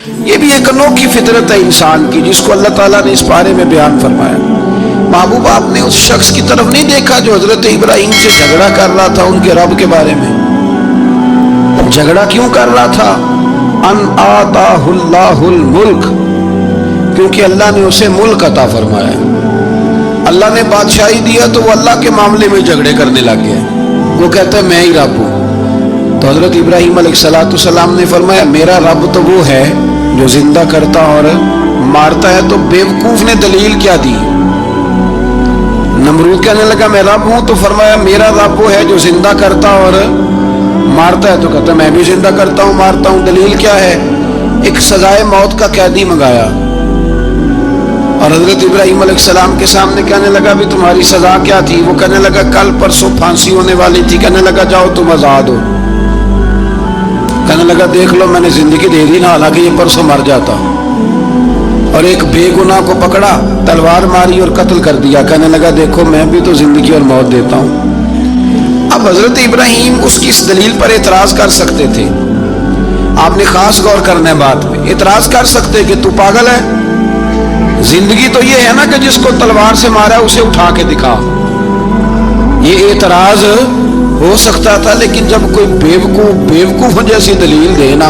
یہ بھی ایک انوکھی فطرت ہے انسان کی جس کو اللہ تعالیٰ نے اس بارے میں بیان فرمایا۔ محبوب آپ نے اس شخص کی طرف نہیں دیکھا جو حضرت ابراہیم سے جھگڑا کر رہا تھا ان کے رب کے بارے میں۔ جھگڑا کیوں کر رہا تھا؟ ان آتاہ اللہ الملک، کیونکہ اللہ نے اسے ملک عطا فرمایا۔ اللہ نے بادشاہی دیا تو وہ اللہ کے معاملے میں جھگڑے کرنے لگ گیا۔ وہ کہتا ہے میں ہی رب ہوں۔ تو حضرت ابراہیم علیہ السلام نے فرمایا میرا رب تو وہ ہے جو زندہ کرتا اور مارتا ہے۔ تو بیوقوف نے دلیل کیا دی؟ نمرود کہنے لگا میں رب ہوں، تو فرمایا میرا رب وہ ہے جو زندہ کرتا اور مارتا ہے۔ تو کہتا ہے میں بھی زندہ کرتا ہوں مارتا ہوں۔ دلیل کیا ہے؟ ایک سزائے موت کا قیدی منگایا اور حضرت ابراہیم علیہ السلام کے سامنے کہنے لگا بھی تمہاری سزا کیا تھی؟ وہ کہنے لگا کل پرسوں پھانسی ہونے والی تھی۔ کہنے لگا جاؤ تم آزاد ہو۔ کہنے لگا دیکھ لو میں نے زندگی دے دی نا، حالانکہ یہ پرسوں مر جاتا۔ اور ایک بے گناہ کو پکڑا، تلوار ماری اور قتل کر دیا۔ کہنے لگا دیکھو میں بھی تو زندگی اور موت دیتا ہوں۔ اب حضرت ابراہیم اس کی اس دلیل پر اعتراض کر سکتے تھے۔ آپ نے خاص غور کرنا ہے بات پہ۔ اعتراض کر سکتے کہ تو پاگل ہے، زندگی تو یہ ہے نا کہ جس کو تلوار سے مارا اسے اٹھا کے دکھا۔ یہ اعتراض ہو سکتا تھا، لیکن جب کوئی بیوقوف جیسی دلیل دینا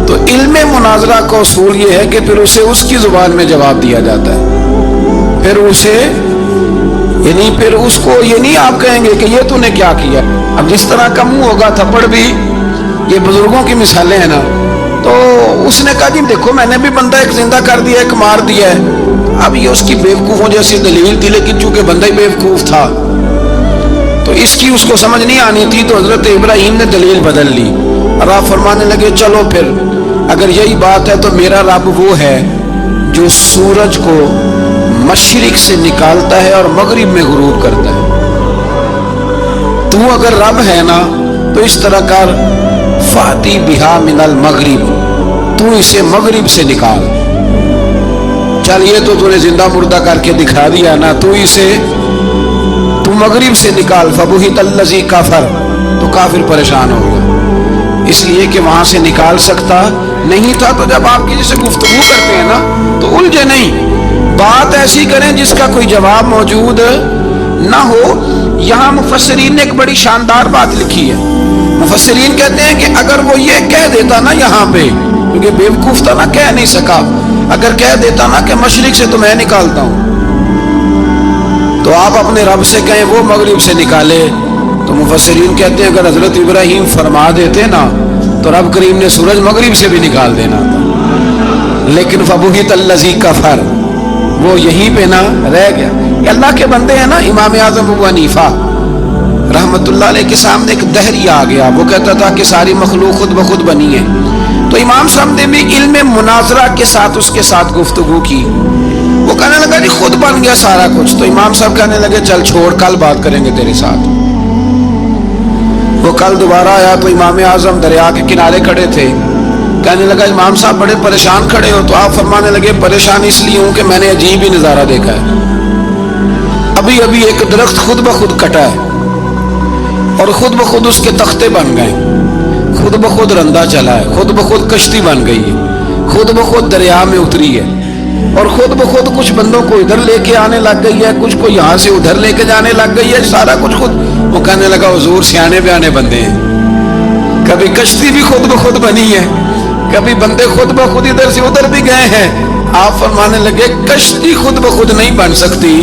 تو علم مناظرہ کا اصول یہ ہے کہ پھر اسے اس کی زبان میں جواب دیا جاتا ہے۔ پھر اس کو یہ نہیں آپ کہیں گے کہ یہ تو نے کیا کیا۔ اب جس طرح کا منہ ہوگا تھپڑ بھی، یہ بزرگوں کی مثالیں ہیں نا، تو اس نے کہا جی دیکھو میں نے بھی بندہ ایک زندہ کر دیا ایک مار دیا ہے۔ اب یہ اس کی بیوقوفوں جیسی دلیل تھی، لیکن چونکہ بندہ ہی بیوقوف تھا تو اس کی اس کو سمجھ نہیں آنی تھی، تو حضرت ابراہیم نے دلیل بدل لی اور آپ فرمانے لگے چلو پھر اگر یہی بات ہے تو میرا رب وہ ہے جو سورج کو مشرق سے نکالتا ہے اور مغرب میں غروب کرتا ہے۔ تو اگر رب ہے نا تو اس طرح کر فاتی بہا من المغرب، تو اسے مغرب سے نکال۔ چل یہ تو نے زندہ مردہ کر کے دکھا دیا نا، تو مغرب سے نکال۔ فبہت الذی کفر، تو کافر پریشان ہو گیا، اس لیے کہ وہاں سے نکال سکتا نہیں تھا۔ تو جب آپ کسی سے گفتگو کرتے ہیں نا تو الجھے نہیں، بات ایسی کریں جس کا کوئی جواب موجود نہ ہو۔ یہاں مفسرین نے ایک بڑی شاندار بات لکھی ہے۔ مفسرین کہتے ہیں کہ اگر وہ یہ کہہ دیتا نا یہاں پہ، کیونکہ بیوقوف تھا نا کہہ نہیں سکا، اگر کہہ دیتا نا کہ مشرق سے تو میں نکالتا ہوں، تو آپ اپنے رب سے کہیں وہ مغرب سے نکالے۔ تو مفسرین کہتے ہیں اگر حضرت ابراہیم فرما دیتے نا تو رب کریم نے سورج مغرب سے بھی نکال دینا تھا، لیکن فبہت الذی کفر، وہ یہیں پہ نہ رہ گیا۔ یہ اللہ کے بندے ہیں نا۔ امام اعظم ابو حنیفہ رحمت اللہ علیہ کے سامنے ایک دہری آ گیا، وہ کہتا تھا کہ ساری مخلوق خود بخود بنی ہے۔ تو امام صاحب نے بھی علم مناظرہ کے ساتھ اس کے ساتھ گفتگو کی۔ وہ کہنے لگا جی خود بن گیا سارا کچھ۔ تو امام صاحب کہنے لگے چل چھوڑ، کل بات کریں گے تیرے ساتھ۔ وہ کل دوبارہ آیا تو امام اعظم دریا کے کنارے کھڑے تھے۔ کہنے لگا امام صاحب بڑے پریشان کھڑے ہو؟ تو آپ فرمانے لگے پریشان اس لیے ہوں کہ میں نے عجیب ہی نظارہ دیکھا ہے۔ ابھی ایک درخت خود بخود کٹا ہے اور خود بخود اس کے تختے بن گئے، خود بخود رندا چلا ہے، خود بخود کشتی بن گئی ہے، خود بخود دریا میں اتری ہے، اور خود بخود کچھ بندوں کو ادھر لے کے آنے لگ گئی ہے، کچھ کو یہاں سے ادھر لے کے جانے لگ گئی ہے، سارا کچھ خود۔ وہ کہنے لگا حضور سیانے بیانے بندے ہیں، کبھی کشتی بھی خود بخود بنی ہے، کبھی بندے خود بخود ادھر سے ادھر بھی گئے ہیں۔ آپ فرمانے لگے کشتی خود بخود نہیں بن سکتی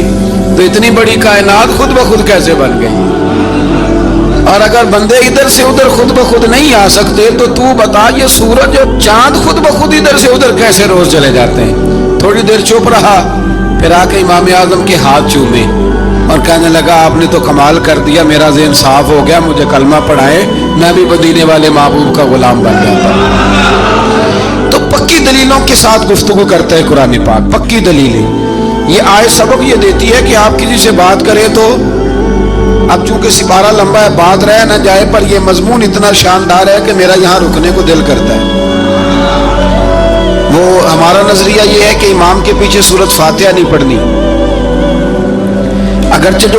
تو اتنی بڑی کائنات خود بخود کیسے بن گئی؟ اور اگر بندے ادھر سے ادھر خود بخود نہیں آ سکتے تو بتا یہ سورج اور چاند خود بخود ادھر سے ادھر کیسے روز چلے جاتے ہیں؟ تھوڑی دیر چپ رہا، پھر آ کے امام اعظم کے ہاتھ چومے اور کہنے لگا آپ نے تو کمال کر دیا، میرا ذہن صاف ہو گیا، مجھے کلمہ پڑھائے، میں بھی مدینے والے محبوب کا غلام بن جاتا۔ تو پکی دلیلوں کے ساتھ گفتگو کرتا ہے قرآن پاک، پکی دلیلیں۔ یہ آیت سبق یہ دیتی ہے کہ آپ کسی سے بات کریں تو اب چونکہ سپارہ لمبا ہے بات رہ نہ جائے، پر یہ مضمون اتنا شاندار ہے کہ میرا یہاں رکنے کو دل کرتا ہے۔ وہ ہمارا نظریہ یہ ہے کہ امام کے پیچھے سورۃ فاتحہ نہیں پڑھنی، اگرچہ جو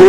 2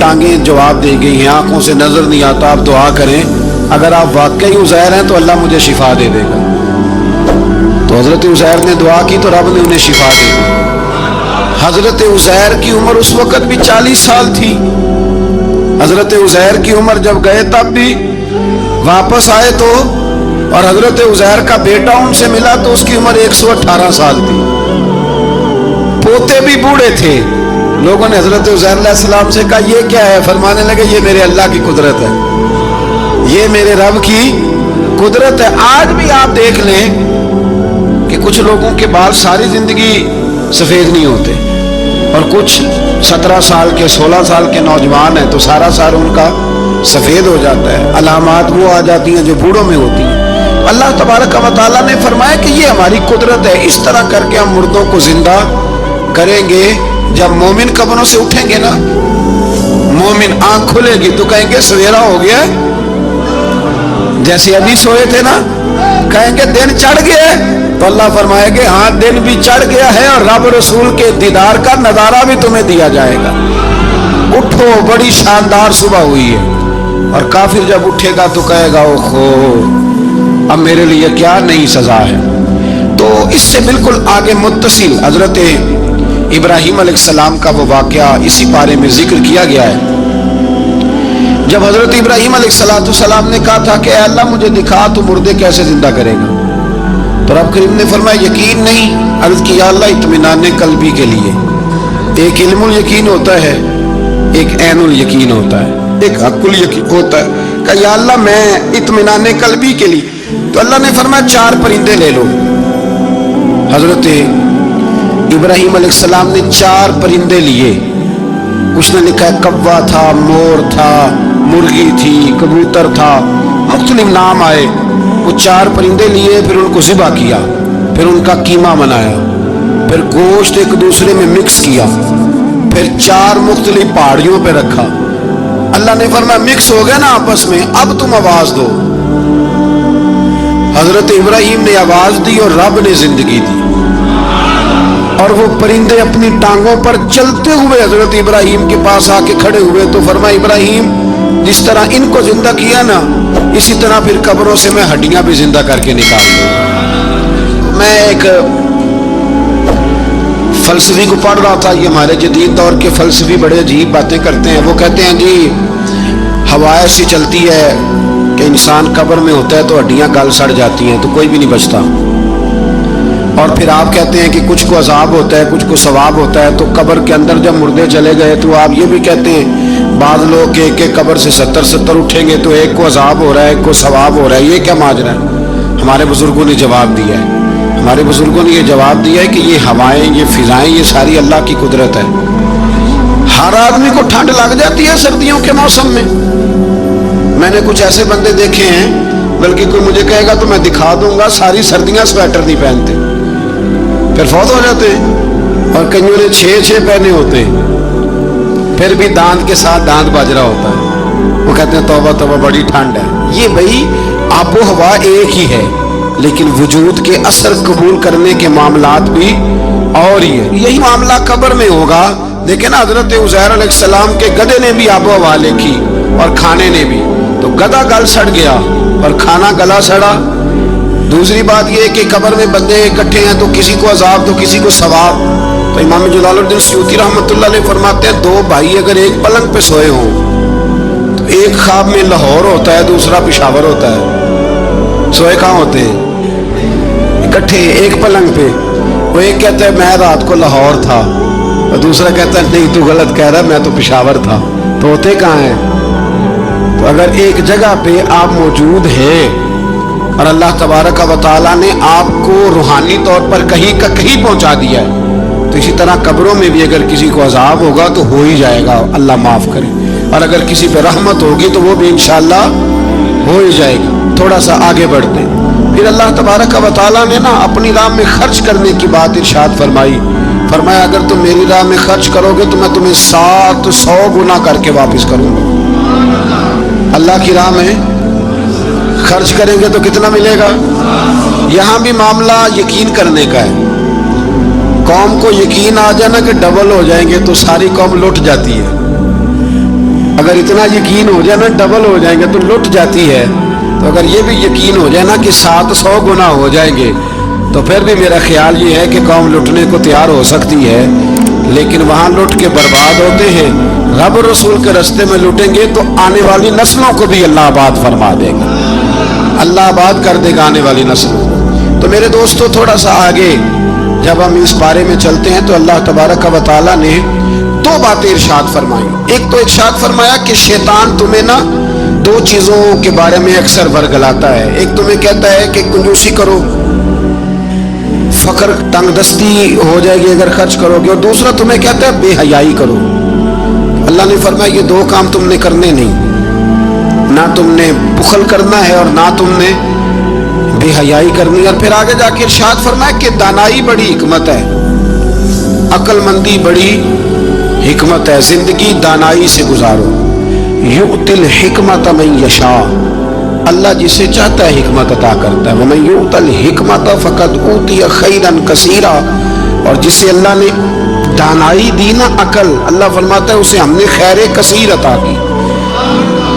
ٹانگیں جواب دے گئی ہیں, آنکھوں سے نظر نہیں آتا, آپ دعا کریں, اگر آپ واقعی عزیر ہیں تو اللہ مجھے شفا دے دے گا. تو حضرت عزیر نے دعا کی تو رب نے انہیں شفا دے دی. حضرت عزیر کی عمر اس وقت بھی 40 سال تھی. حضرت عزیر کی عمر جب گئے تب بھی, واپس آئے تو, اور حضرت عزیر کا بیٹا ان سے ملا تو اس کی عمر 118 سال تھی. پوتے بھی بوڑھے تھے. لوگوں نے حضرت عزیر علیہ السلام سے کہا یہ کیا ہے؟ فرمانے لگے یہ میرے اللہ کی قدرت ہے, یہ میرے رب کی قدرت ہے. آج بھی آپ دیکھ لیں کہ کچھ لوگوں کے بال ساری زندگی سفید نہیں ہوتے, اور کچھ 17 سال کے 16 سال کے نوجوان ہیں تو سارا سال ان کا سفید ہو جاتا ہے. علامات وہ آ جاتی ہیں جو بوڑھوں میں ہوتی ہیں. اللہ تبارک و تعالیٰ نے فرمایا کہ یہ ہماری قدرت ہے, اس طرح کر کے ہم مردوں کو زندہ کریں گے. جب مومن قبروں سے اٹھیں گے نا, مومن آنکھ کھلے گی تو کہیں گے سویرا ہو گیا, جیسے ابھی سوئے تھے نا, کہیں گے دن چڑھ گیا. تو اللہ فرمائے گے ہاں دن بھی چڑھ گیا ہے, اور رب رسول کے دیدار کا نظارہ بھی تمہیں دیا جائے گا. اٹھو, بڑی شاندار صبح ہوئی ہے. اور کافر جب اٹھے گا تو کہے گا اوہو اب میرے لیے کیا نئی سزا ہے. تو اس سے بالکل آگے متصل حضرت ابراہیم علیہ السلام کا وہ واقعہ اسی پارے میں ذکر کیا گیا ہے. جب حضرت ابراہیم علیہ السلام نے کہا تھا کہ اے اللہ مجھے دکھا تو مردے کیسے زندہ کرے گا, تو رب کریم نے فرمایا یقین نہیں. عرض کی یا اللہ اطمینان قلبی کے لیے ایک علم الیقین ہوتا ہے, ایک عین الیقین ہوتا ہے, ایک حق الیقین ہوتا ہے. کہ یا اللہ میں اطمینان قلبی کے لیے. تو اللہ نے فرمایا 4 پرندے لے لو. حضرت ابراہیم علیہ السلام نے 4 پرندے لیے. اس نے لکھا ہے کوا تھا, مور تھا, مرغی تھی, کبوتر تھا, مختلف نام آئے. وہ 4 پرندے لیے, پھر ان کو ذبح کیا, پھر ان کا قیمہ بنایا, پھر گوشت ایک دوسرے میں مکس کیا, پھر 4 مختلف پہاڑیوں پہ رکھا. اللہ نے فرمایا مکس ہو گیا نا آپس میں, اب تم آواز دو. حضرت ابراہیم نے آواز دی اور رب نے زندگی دی, اور وہ پرندے اپنی ٹانگوں پر چلتے ہوئے حضرت ابراہیم کے پاس آ کے کھڑے ہوئے. تو فرمایا ابراہیم جس طرح ان کو زندہ کیا نا, اسی طرح پھر قبروں سے میں ہڈیاں بھی زندہ کر کے نکال دوں. میں ایک فلسفی کو پڑھ رہا تھا. یہ ہمارے جدید دور کے فلسفی بڑے عجیب باتیں کرتے ہیں. وہ کہتے ہیں جی ہوا ایسی چلتی ہے کہ انسان قبر میں ہوتا ہے تو ہڈیاں گل سڑ جاتی ہیں تو کوئی بھی نہیں بچتا. اور پھر آپ کہتے ہیں کہ کچھ کو عذاب ہوتا ہے, کچھ کو ثواب ہوتا ہے. تو قبر کے اندر جب مردے چلے گئے تو آپ یہ بھی کہتے ہیں بعض لوگ کہ قبر سے 70 اٹھیں گے تو ایک کو عذاب ہو رہا ہے, ایک کو ثواب ہو رہا ہے. یہ کیا ماجرا ہے؟ ہمارے بزرگوں نے جواب دیا ہے. ہمارے بزرگوں نے یہ جواب دیا ہے کہ یہ ہوائیں, یہ فضائیں, یہ ساری اللہ کی قدرت ہے. ہر آدمی کو ٹھنڈ لگ جاتی ہے سردیوں کے موسم میں. میں نے کچھ ایسے بندے دیکھے ہیں, بلکہ کوئی مجھے کہے گا تو میں دکھا دوں گا, ساری سردیاں سویٹر نہیں پہنتے, پھر فوت ہو جاتے ہیں. اور کئیوں نے 6 پہنے ہوتے ہیں, پھر بھی دانت کے ساتھ دانت بج رہا ہوتا ہے. وہ کہتے ہیں توبہ توبہ بڑی ٹھنڈ ہے. یہ بھائی آب و ہوا ایک ہی ہے, لیکن وجود کے اثر قبول کرنے کے معاملات بھی اور ہی ہے. یہی معاملہ قبر میں ہوگا. لیکن حضرت عزیر علیہ السلام کے گدھے نے بھی آب و ہوا لکھی اور کھانے نے بھی. تو گدھا گل سڑ گیا اور کھانا گلا سڑا. دوسری بات یہ کہ قبر میں بندے اکٹھے ہیں تو کسی کو عذاب تو کسی کو ثواب. تو امام جلال الدین سیوطی رحمۃ اللہ علیہ فرماتے ہیں 2 بھائی اگر ایک پلنگ پہ سوئے ہوں تو ایک خواب میں لاہور ہوتا ہے, دوسرا پشاور ہوتا ہے. سوئے کہاں ہوتے ہیں؟ اکٹھے ایک پلنگ پہ. وہ ایک کہتا ہے میں رات کو لاہور تھا, اور دوسرا کہتا ہے نہیں تو غلط کہہ رہا, میں تو پشاور تھا. تو ہوتے کہاں ہیں؟ تو اگر ایک جگہ پہ آپ موجود ہیں اور اللہ تبارک و تعالیٰ نے آپ کو روحانی طور پر کہیں کا کہیں پہنچا دیا ہے, تو اسی طرح قبروں میں بھی اگر کسی کو عذاب ہوگا تو ہو ہی جائے گا, اللہ معاف کرے. اور اگر کسی پہ رحمت ہوگی تو وہ بھی انشاءاللہ ہو ہی جائے گی. تھوڑا سا آگے بڑھتے پھر اللہ تبارک و تعالیٰ نے نا اپنی راہ میں خرچ کرنے کی بات ارشاد فرمائی. فرمایا اگر تم میری راہ میں خرچ کرو گے تو میں تمہیں 700 گنا کر کے واپس کروں گا. اللہ کی راہ میں خرچ کریں گے تو کتنا ملے گا؟ یہاں بھی معاملہ یقین کرنے کا ہے. قوم کو یقین آ جائے نا کہ ڈبل ہو جائیں گے تو ساری قوم لٹ جاتی ہے. اگر اتنا یقین ہو جائے نا ڈبل ہو جائیں گے تو لٹ جاتی ہے، تو اگر یہ بھی یقین ہو جائے نا کہ 700 گنا ہو جائیں گے تو پھر بھی میرا خیال یہ ہے کہ قوم لٹنے کو تیار ہو سکتی ہے، لیکن وہاں لٹ کے برباد ہوتے ہیں۔ رب رسول کے راستے میں لٹیں گے تو آنے والی نسلوں کو بھی اللہ آباد فرما دے گا، اللہ آباد کر دے گا آنے والی نسلوں کو۔ تو میرے دوستو تھوڑا سا آگے جب ہم اس بارے میں چلتے ہیں تو اللہ تبارک و تعالیٰ نے دو باتیں ارشاد فرمائی۔ ایک تو ارشاد فرمایا کہ شیطان تمہیں نا دو چیزوں کے بارے میں اکثر ورگلاتا ہے، ایک تمہیں کہتا ہے کہ کنجوسی کرو، فقر تنگ دستی ہو جائے گی اگر خرچ کرو گے، اور دوسرا تمہیں کہتا ہے بے حیائی کرو۔ اللہ نے فرمایا یہ دو کام تم نے کرنے نہیں، نہ تم نے بخل کرنا ہے اور نہ تم نے بے حیائی کرنی ہے۔ اور پھر آگے جا کے ارشاد فرمایا کہ دانائی بڑی حکمت ہے، عقل مندی بڑی حکمت ہے، زندگی دانائی سے گزارو۔ یؤتی الحکمت من یشاء، اللہ جسے چاہتا ہے حکمت عطا کرتا ہے۔ ومن یؤت الحکمت فقد اوتی خیرا کثیرا، اور جسے اللہ نے دانائی دی نا عقل، اللہ فرماتا ہے اسے ہم نے خیر کثیر عطا کی۔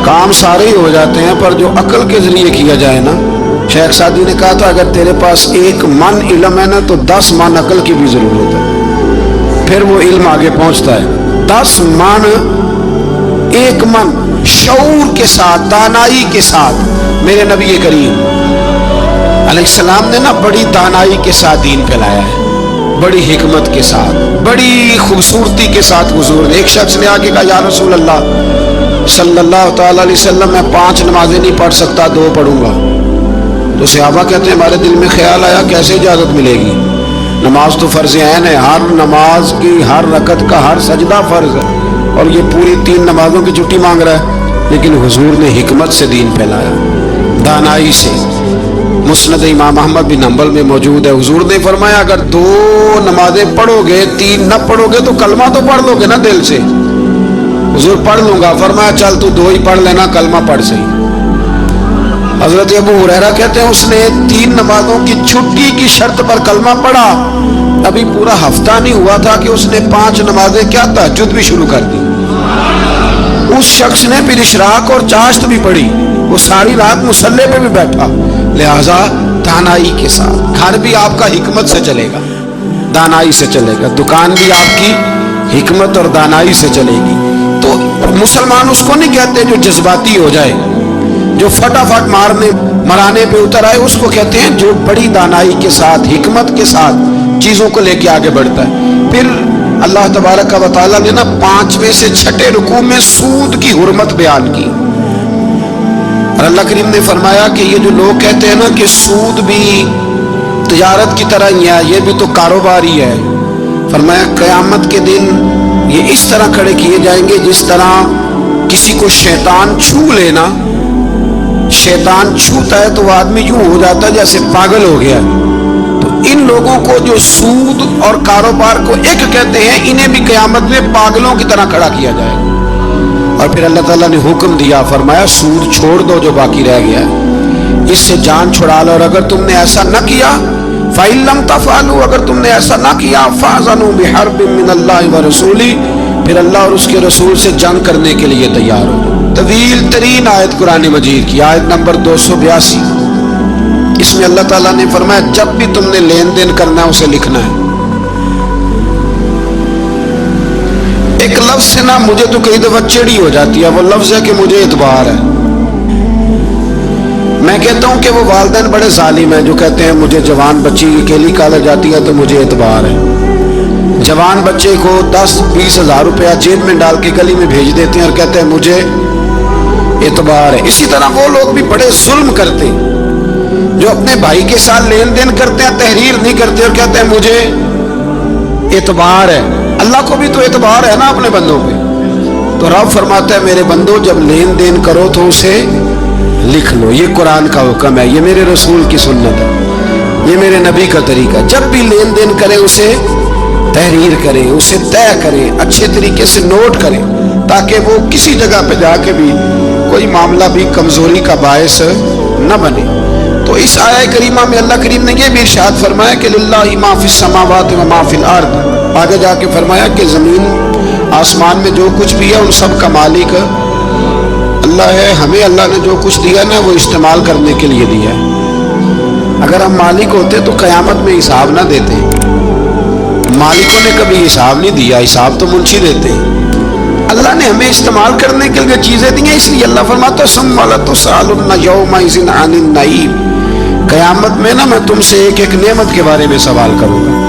کام سارے ہی ہو جاتے ہیں پر جو عقل کے ذریعے کیا جائے نا، شیخ سعدی نے کہا تھا اگر تیرے پاس 1 من علم ہے نا تو 10 من عقل کی بھی ضرورت ہے، پھر وہ علم آگے پہنچتا ہے۔ 10 من، 1 من شعور کے ساتھ، دانائی کے ساتھ۔ میرے نبی کریم علیہ السلام نے نا بڑی دانائی کے ساتھ دین پھیلایا ہے، بڑی حکمت کے ساتھ، بڑی خوبصورتی کے ساتھ حضور نے۔ ایک شخص نے آگے کہا یا رسول اللہ صلی اللہ تعالی علیہ وسلم میں 5 نمازیں نہیں پڑھ سکتا، 2 پڑھوں گا۔ تو صحابہ کہتے ہیں ہمارے دل میں خیال آیا کیسے اجازت ملے گی، نماز تو فرض عین ہے، ہر نماز کی ہر رکعت کا ہر سجدہ فرض ہے، اور یہ پوری 3 نمازوں کی چھٹی مانگ رہا ہے۔ لیکن حضور نے حکمت سے دین پھیلایا، دانائی سے۔ مسند امام احمد بن حنبل میں موجود ہے، حضور نے فرمایا اگر 2 نمازیں پڑھو گے 3 نہ پڑھو گے تو کلمہ تو پڑھ لو گے نا دل سے۔ حضور پڑھ لوں گا، فرمایا چل تو 2 ہی پڑھ لینا، کلمہ پڑھ صحیح۔ حضرت ابو ہریرہ کہتے ہیں اس نے 3 نمازوں کی چھٹی کی شرط پر کلمہ پڑھا، ابھی پورا ہفتہ نہیں ہوا تھا کہ اس نے 5 نمازیں کیا تہجد بھی شروع کر دی۔ اس شخص نے پھر اشراق اور چاشت بھی پڑھی، وہ ساری رات مصلی پہ بھی بیٹھا۔ لہذا دانائی کے ساتھ گھر بھی آپ کا حکمت سے چلے گا، دانائی سے چلے گا، دکان بھی آپ کی حکمت اور دانائی سے چلے گی۔ تو مسلمان اس کو نہیں کہتے جو جذباتی ہو جائے، جو فٹافٹ مرانے پہ اتر آئے، اس کو کہتے ہیں جو بڑی دانائی کے ساتھ، حکمت کے ساتھ چیزوں کو لے کے آگے بڑھتا ہے۔ پھر اللہ تبارک و تعالیٰ نے نا 5ویں سے 6ٹھے رکوع میں سود کی حرمت بیان کی، اور اللہ کریم نے فرمایا کہ یہ جو لوگ کہتے ہیں نا کہ سود بھی تجارت کی طرح ہی ہے، یہ بھی تو کاروبار ہی ہے، فرمایا قیامت کے دن یہ اس طرح کھڑے کیے جائیں گے جس طرح کسی کو شیطان چھو لینا، شیطان چھوتا ہے تو وہ آدمی یوں ہو جاتا ہے جیسے پاگل ہو گیا۔ تو ان لوگوں کو جو سود اور کاروبار کو ایک کہتے ہیں، انہیں بھی قیامت میں پاگلوں کی طرح کھڑا کیا جائے گا۔ اور پھر اللہ تعالیٰ نے حکم دیا، فرمایا سود چھوڑ دو جو باقی رہ گیا ہے، اس سے جان چھڑا لو، اور اگر تم نے ایسا نہ کیا فَإِن لَمْ تَفْعَلُوا، اگر تم نے ایسا نہ کیا فَأْذَنُوا بِحَرْبٍ مِّنَ اللَّهِ وَرَسُولِهِ، پھر اللہ اور اس کے رسول سے جنگ کرنے کے لیے تیار ہو۔ طویل ترین آیت قرآن مجید کی آیت نمبر 282، اس میں اللہ تعالیٰ نے فرمایا جب بھی تم نے لین دین کرنا ہے اسے لکھنا ہے۔ ایک لفظ سے نا مجھے تو کئی دفعہ چڑی ہو جاتی ہے، وہ لفظ ہے کہ مجھے اعتبار ہے۔ میں کہتا ہوں کہ وہ والدین بڑے ظالم ہیں جو کہتے ہیں مجھے جوان بچی اکیلی کالج جاتی ہے تو مجھے اعتبار ہے، جوان بچے کو 10-20 ہزار روپیہ جیب میں ڈال کے گلی میں بھیج دیتے ہیں اور کہتے ہیں مجھے اعتبار ہے۔ اسی طرح وہ لوگ بھی بڑے ظلم کرتے ہیں جو اپنے بھائی کے ساتھ لین دین کرتے ہیں، تحریر نہیں کرتے اور کہتے ہیں مجھے اعتبار ہے۔ اللہ کو بھی تو اعتبار ہے نا اپنے بندوں پہ، تو رب فرماتا ہے میرے بندو جب لین دین کرو تو اسے لکھ لو، یہ قرآن کا حکم ہے، یہ میرے رسول کی سنت ہے، یہ میرے نبی کا طریقہ ہے۔ جب بھی لین دین کریں اسے تحریر کریں، اسے طے کریں، اچھے طریقے سے نوٹ کریں، تاکہ وہ کسی جگہ پہ جا کے بھی کوئی معاملہ بھی کمزوری کا باعث نہ بنے۔ تو اس آیہ کریمہ میں اللہ کریم نے یہ بھی ارشاد فرمایا کہ للہ ما فی السماوات و ما فی الارض، آگے جا کے فرمایا کہ زمین آسمان میں جو کچھ بھی ہے ان سب کا مالک اللہ ہے, ہمیں اللہ نے جو کچھ دیا نا وہ استعمال کرنے کے لیے دیا ہے. اگر ہم مالک ہوتے تو قیامت میں حساب نہ دیتے. مالکوں نے کبھی حساب نہیں دیا, حساب تو منشی دیتے. اللہ نے ہمیں استعمال کرنے کے لیے چیزیں دی ہیں, اس لیے اللہ فرماتا ہے ثم لتسألن یومئذ عن النعیم, قیامت میں نا میں تم سے ایک ایک نعمت کے بارے میں سوال کروں گا.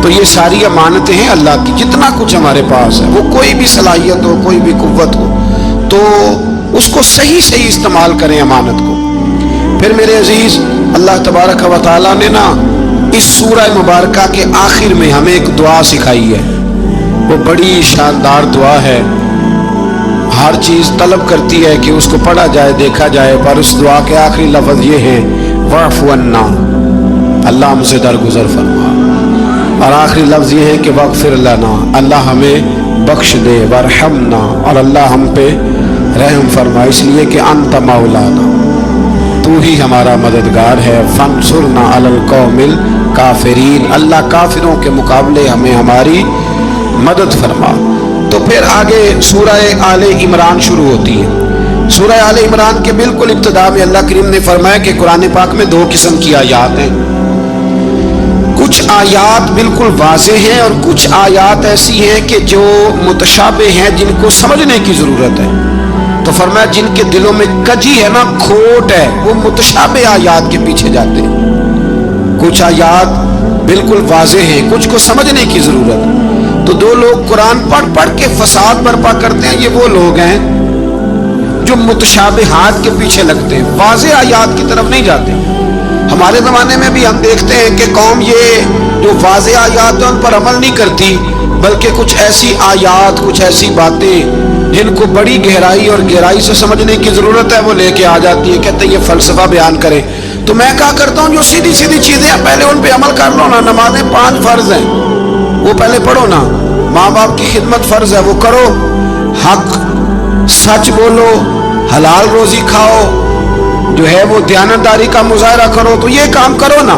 تو یہ ساری امانتیں ہیں اللہ کی, جتنا کچھ ہمارے پاس ہے, وہ کوئی بھی صلاحیت ہو, کوئی بھی قوت ہو, تو اس کو صحیح صحیح استعمال کریں امانت کو. پھر میرے عزیز, اللہ تبارک و تعالیٰ نے نا اس سورہ مبارکہ کے آخر میں ہمیں ایک دعا سکھائی ہے. وہ بڑی شاندار دعا ہے, ہر چیز طلب کرتی ہے کہ اس کو پڑھا جائے, دیکھا جائے, پر اس دعا کے آخری لفظ یہ ہے واعف عنا, اللہ ہم سے درگزر فرما. اور آخری لفظ یہ ہے کہ واغفر لنا, اللہ ہمیں بخش دے, وارحمنا, اور اللہ ہم پہ رحم فرما, اس لیے کہ انت مولانا, تو ہی ہمارا مددگار ہے. فانصرنا علی القوم الکافرین, اللہ کافروں کے مقابلے ہمیں ہماری مدد فرما. تو پھر آگے سورہ آل عمران شروع ہوتی ہے. سورہ آل عمران کے بالکل ابتدا میں اللہ کریم نے فرمایا کہ قرآن پاک میں دو قسم کی آیات ہیں. کچھ آیات بالکل واضح ہیں اور کچھ آیات ایسی ہیں کہ جو متشابہ ہیں, جن کو سمجھنے کی ضرورت ہے. تو فرمایا جن کے دلوں میں کجی ہے نا, کھوٹ ہے, وہ متشابہ آیات کے پیچھے جاتے ہیں. کچھ آیات بالکل واضح ہیں, کچھ کو سمجھنے کی ضرورت ہے. تو دو لوگ قرآن پڑھ پڑھ کے فساد برپا کرتے ہیں, یہ وہ لوگ ہیں جو متشابہات کے پیچھے لگتے ہیں, واضح آیات کی طرف نہیں جاتے. ہمارے زمانے میں بھی ہم دیکھتے ہیں کہ قوم یہ جو واضح آیات ہیں ان پر عمل نہیں کرتی, بلکہ کچھ ایسی آیات, کچھ ایسی باتیں جن کو بڑی گہرائی اور گہرائی سے سمجھنے کی ضرورت ہے, وہ لے کے آ جاتی ہے, کہتے ہیں یہ فلسفہ بیان کریں. تو میں کہا کرتا ہوں جو سیدھی سیدھی چیزیں ہیں پہلے ان پہ عمل کر لو نا. نمازیں 5 فرض ہیں, وہ پہلے پڑھو نا. ماں باپ کی خدمت فرض ہے, وہ کرو. حق سچ بولو, حلال روزی کھاؤ, جو ہے وہ دیانتداری کا مظاہرہ کرو. تو یہ کام کرو نا,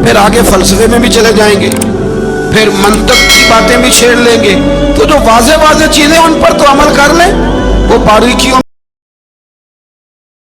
پھر آگے فلسفے میں بھی چلے جائیں گے, پھر منطق کی باتیں بھی چھیڑ لیں گے. تو جو واضح واضح چیزیں ان پر تو عمل کر لیں, وہ باریکیوں